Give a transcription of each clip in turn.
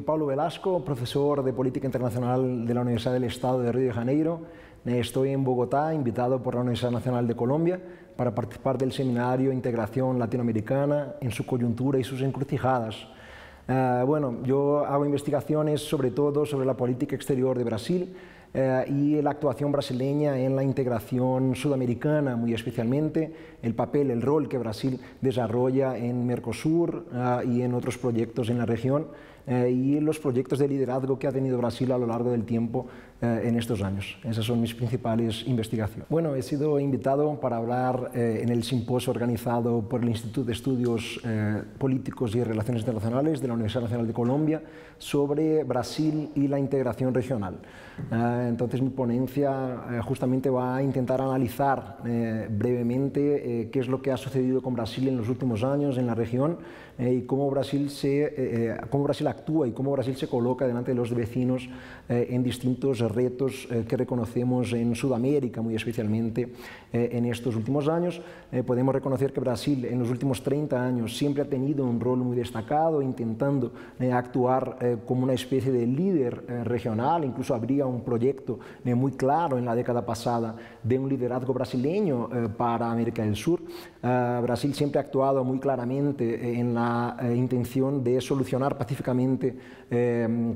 Paulo Velasco, profesor de Política Internacional de la Universidad del Estado de Río de Janeiro. Estoy en Bogotá, invitado por la Universidad Nacional de Colombia para participar del seminario Integración Latinoamericana en su coyuntura y sus encrucijadas. Bueno, yo hago investigaciones sobre todo sobre la política exterior de Brasil y la actuación brasileña en la integración sudamericana, muy especialmente el papel, el rol que Brasil desarrolla en Mercosur y en otros proyectos en la región y los proyectos de liderazgo que ha tenido Brasil a lo largo del tiempo en estos años. Esas son mis principales investigaciones. Bueno, he sido invitado para hablar en el simposio organizado por el Instituto de Estudios Políticos y Relaciones Internacionales de la Universidad Nacional de Colombia sobre Brasil y la integración regional. Entonces mi ponencia justamente va a intentar analizar brevemente qué es lo que ha sucedido con Brasil en los últimos años en la región y cómo Brasil actúa y cómo Brasil se coloca delante de los vecinos en distintos retos que reconocemos en Sudamérica, muy especialmente en estos últimos años. Podemos reconocer que Brasil en los últimos 30 años siempre ha tenido un rol muy destacado, intentando actuar como una especie de líder regional. Incluso habría un proyecto muy claro en la década pasada de un liderazgo brasileño para América del Sur. Brasil siempre ha actuado muy claramente en la intención de solucionar pacíficamente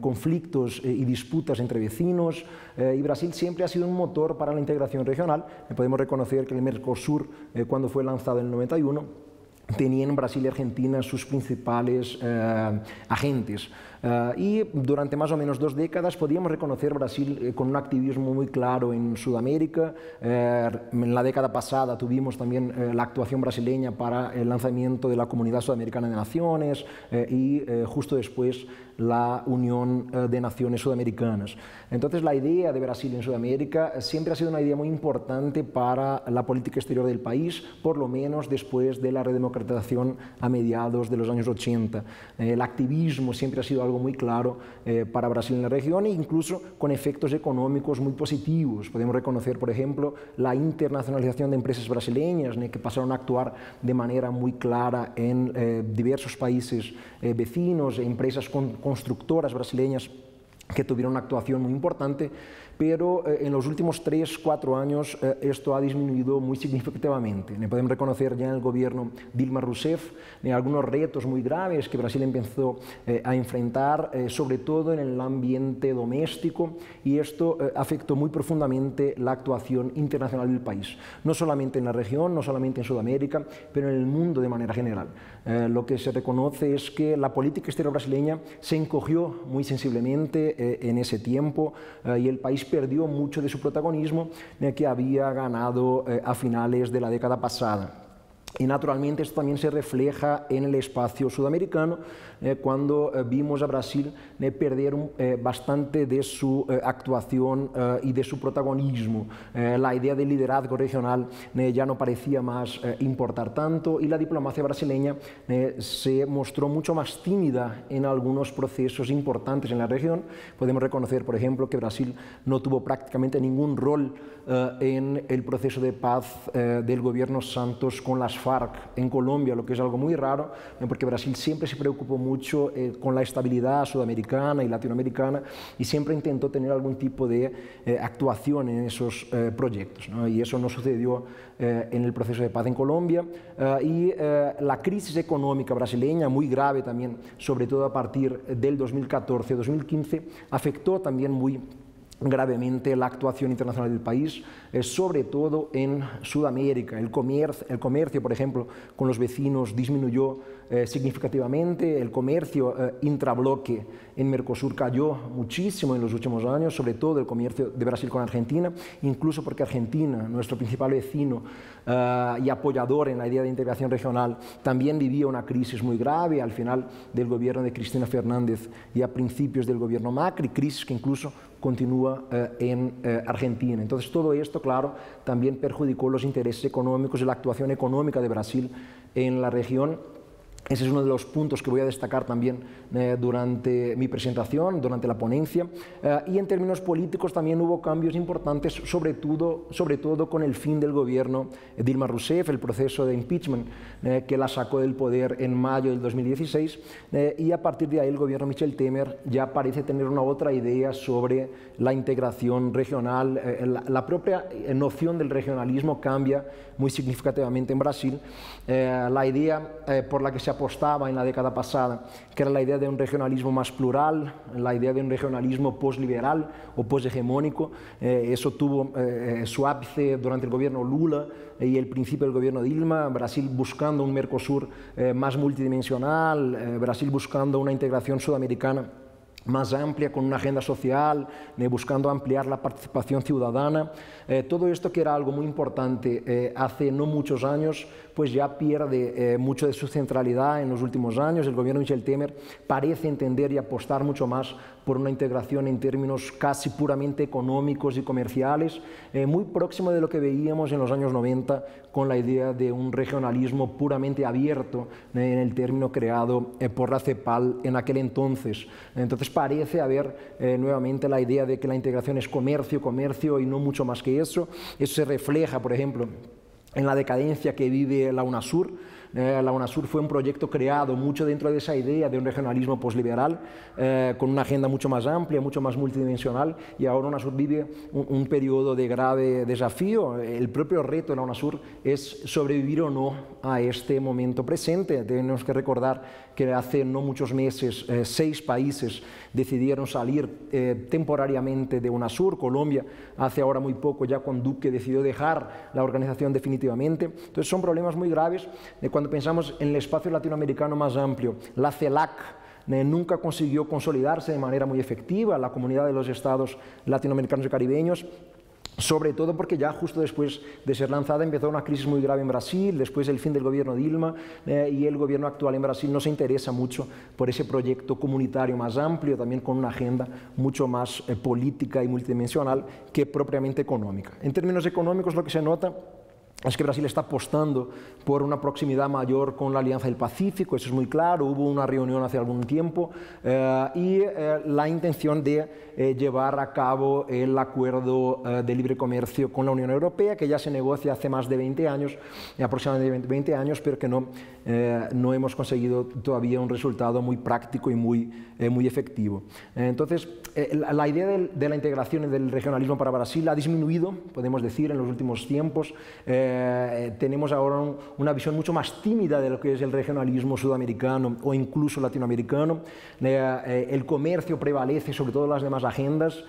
conflictos y disputas entre vecinos, y Brasil siempre ha sido un motor para la integración regional. Podemos reconocer que el Mercosur, cuando fue lanzado en el 91, tenía en Brasil y Argentina sus principales agentes. Y durante más o menos 2 décadas podíamos reconocer Brasil con un activismo muy claro en Sudamérica. En la década pasada tuvimos también la actuación brasileña para el lanzamiento de la Comunidad Sudamericana de Naciones y justo después la Unión de Naciones Sudamericanas. Entonces la idea de Brasil en Sudamérica siempre ha sido una idea muy importante para la política exterior del país, por lo menos después de la redemocratización a mediados de los años 80. El activismo siempre ha sido algo muy claro para Brasil en la región, e incluso con efectos económicos muy positivos. Podemos reconocer, por ejemplo, la internacionalización de empresas brasileñas que pasaron a actuar de manera muy clara en diversos países vecinos, empresas constructoras brasileñas que tuvieron una actuación muy importante, pero en los últimos 3-4 años esto ha disminuido muy significativamente. Podemos reconocer ya en el gobierno Dilma Rousseff algunos retos muy graves que Brasil empezó a enfrentar, sobre todo en el ambiente doméstico, y esto afectó muy profundamente la actuación internacional del país, no solamente en la región, no solamente en Sudamérica, pero en el mundo de manera general. Lo que se reconoce es que la política exterior brasileña se encogió muy sensiblemente en ese tiempo y el país perdió mucho de su protagonismo que había ganado a finales de la década pasada. Y naturalmente esto también se refleja en el espacio sudamericano, cuando vimos a Brasil perder bastante de su actuación y de su protagonismo. La idea del liderazgo regional ya no parecía más importar tanto, y la diplomacia brasileña se mostró mucho más tímida en algunos procesos importantes en la región. Podemos reconocer, por ejemplo, que Brasil no tuvo prácticamente ningún rol en el proceso de paz del gobierno Santos con las FARC en Colombia, lo que es algo muy raro, porque Brasil siempre se preocupó mucho con la estabilidad sudamericana y latinoamericana, y siempre intentó tener algún tipo de actuación en esos proyectos, ¿no? Y eso no sucedió en el proceso de paz en Colombia. Y la crisis económica brasileña, muy grave también, sobre todo a partir del 2014-2015, afectó también muy gravemente la actuación internacional del país, sobre todo en Sudamérica. El comercio, por ejemplo, con los vecinos disminuyó significativamente. El comercio intrabloque en Mercosur cayó muchísimo en los últimos años, sobre todo el comercio de Brasil con Argentina, incluso porque Argentina, nuestro principal vecino y apoyador en la idea de integración regional, también vivía una crisis muy grave al final del gobierno de Cristina Fernández y a principios del gobierno Macri, crisis que incluso continúa en Argentina. Entonces todo esto, claro, también perjudicó los intereses económicos y la actuación económica de Brasil en la región, Ese es uno de los puntos que voy a destacar también durante mi presentación, durante la ponencia. Y en términos políticos también hubo cambios importantes, sobre todo con el fin del gobierno Dilma Rousseff, el proceso de impeachment que la sacó del poder en mayo del 2016. Y a partir de ahí el gobierno Michel Temer ya parece tener una otra idea sobre la integración regional. La propia noción del regionalismo cambia muy significativamente en Brasil. La idea por la que se apostaba en la década pasada, que era la idea de un regionalismo más plural, la idea de un regionalismo posliberal o poshegemónico, eso tuvo su ápice durante el gobierno Lula y el principio del gobierno Dilma, Brasil buscando un Mercosur más multidimensional, Brasil buscando una integración sudamericana más amplia, con una agenda social, buscando ampliar la participación ciudadana. Todo esto, que era algo muy importante hace no muchos años, pues ya pierde mucho de su centralidad en los últimos años. El gobierno de Michel Temer parece entender y apostar mucho más por una integración en términos casi puramente económicos y comerciales, muy próximo de lo que veíamos en los años 90 con la idea de un regionalismo puramente abierto, en el término creado por la CEPAL en aquel entonces. Entonces parece haber nuevamente la idea de que la integración es comercio, comercio y no mucho más que eso. Eso se refleja, por ejemplo, en la decadencia que vive la UNASUR. La UNASUR fue un proyecto creado mucho dentro de esa idea de un regionalismo posliberal, con una agenda mucho más amplia, mucho más multidimensional, y ahora UNASUR vive un periodo de grave desafío. El propio reto de la UNASUR es sobrevivir o no a este momento presente. Tenemos que recordar que hace no muchos meses 6 países decidieron salir temporariamente de UNASUR. Colombia hace ahora muy poco, ya con Duque, decidió dejar la organización definitivamente. Entonces son problemas muy graves. Cuando pensamos en el espacio latinoamericano más amplio, la CELAC nunca consiguió consolidarse de manera muy efectiva, la Comunidad de los Estados Latinoamericanos y Caribeños, sobre todo porque ya justo después de ser lanzada empezó una crisis muy grave en Brasil, después del fin del gobierno Dilma, y el gobierno actual en Brasil no se interesa mucho por ese proyecto comunitario más amplio, también con una agenda mucho más política y multidimensional que propiamente económica. En términos económicos, lo que se nota es que Brasil está apostando por una proximidad mayor con la Alianza del Pacífico, eso es muy claro. Hubo una reunión hace algún tiempo y la intención de llevar a cabo el acuerdo de libre comercio con la Unión Europea, que ya se negocia hace más de 20 años, aproximadamente 20 años, pero que no hemos conseguido todavía un resultado muy práctico y muy efectivo. Entonces, la idea de la integración y del regionalismo para Brasil ha disminuido, podemos decir, en los últimos tiempos. Tenemos ahora una visión mucho más tímida de lo que es el regionalismo sudamericano o incluso latinoamericano. El comercio prevalece sobre todas las demás agendas.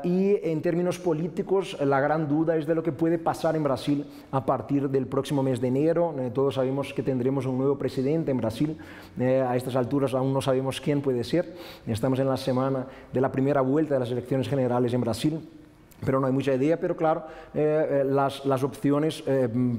Y en términos políticos, la gran duda es de lo que puede pasar en Brasil a partir del próximo mes de enero. Todos sabemos que tendremos un nuevo presidente en Brasil. A estas alturas aún no sabemos quién puede ser. Estamos en la semana de la primera vuelta de las elecciones generales en Brasil, pero no hay mucha idea. Pero claro, las opciones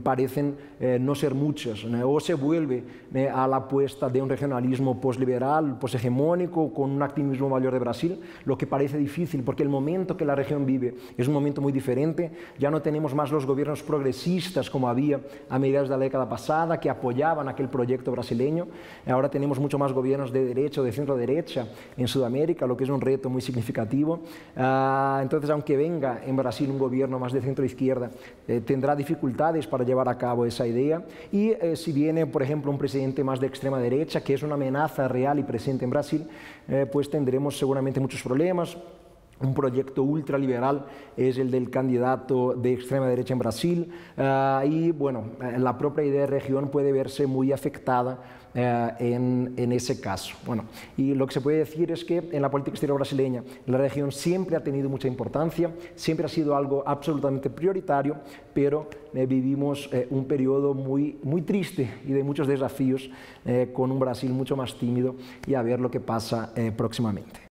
parecen no ser muchas. O se vuelve a la apuesta de un regionalismo posliberal, poshegemónico, con un activismo mayor de Brasil, lo que parece difícil porque el momento que la región vive es un momento muy diferente. Ya no tenemos más los gobiernos progresistas como había a mediados de la década pasada, que apoyaban aquel proyecto brasileño. Ahora tenemos mucho más gobiernos de derecha o de centro derecha en Sudamérica, lo que es un reto muy significativo. Entonces, aunque venga en Brasil un gobierno más de centro-izquierda, tendrá dificultades para llevar a cabo esa idea. Y si viene, por ejemplo, un presidente más de extrema derecha, que es una amenaza real y presente en Brasil, pues tendremos seguramente muchos problemas. Un proyecto ultraliberal es el del candidato de extrema derecha en Brasil, y bueno, la propia idea de región puede verse muy afectada en ese caso. Bueno, y lo que se puede decir es que en la política exterior brasileña la región siempre ha tenido mucha importancia, siempre ha sido algo absolutamente prioritario, pero vivimos un periodo muy triste y de muchos desafíos, con un Brasil mucho más tímido, y a ver lo que pasa próximamente.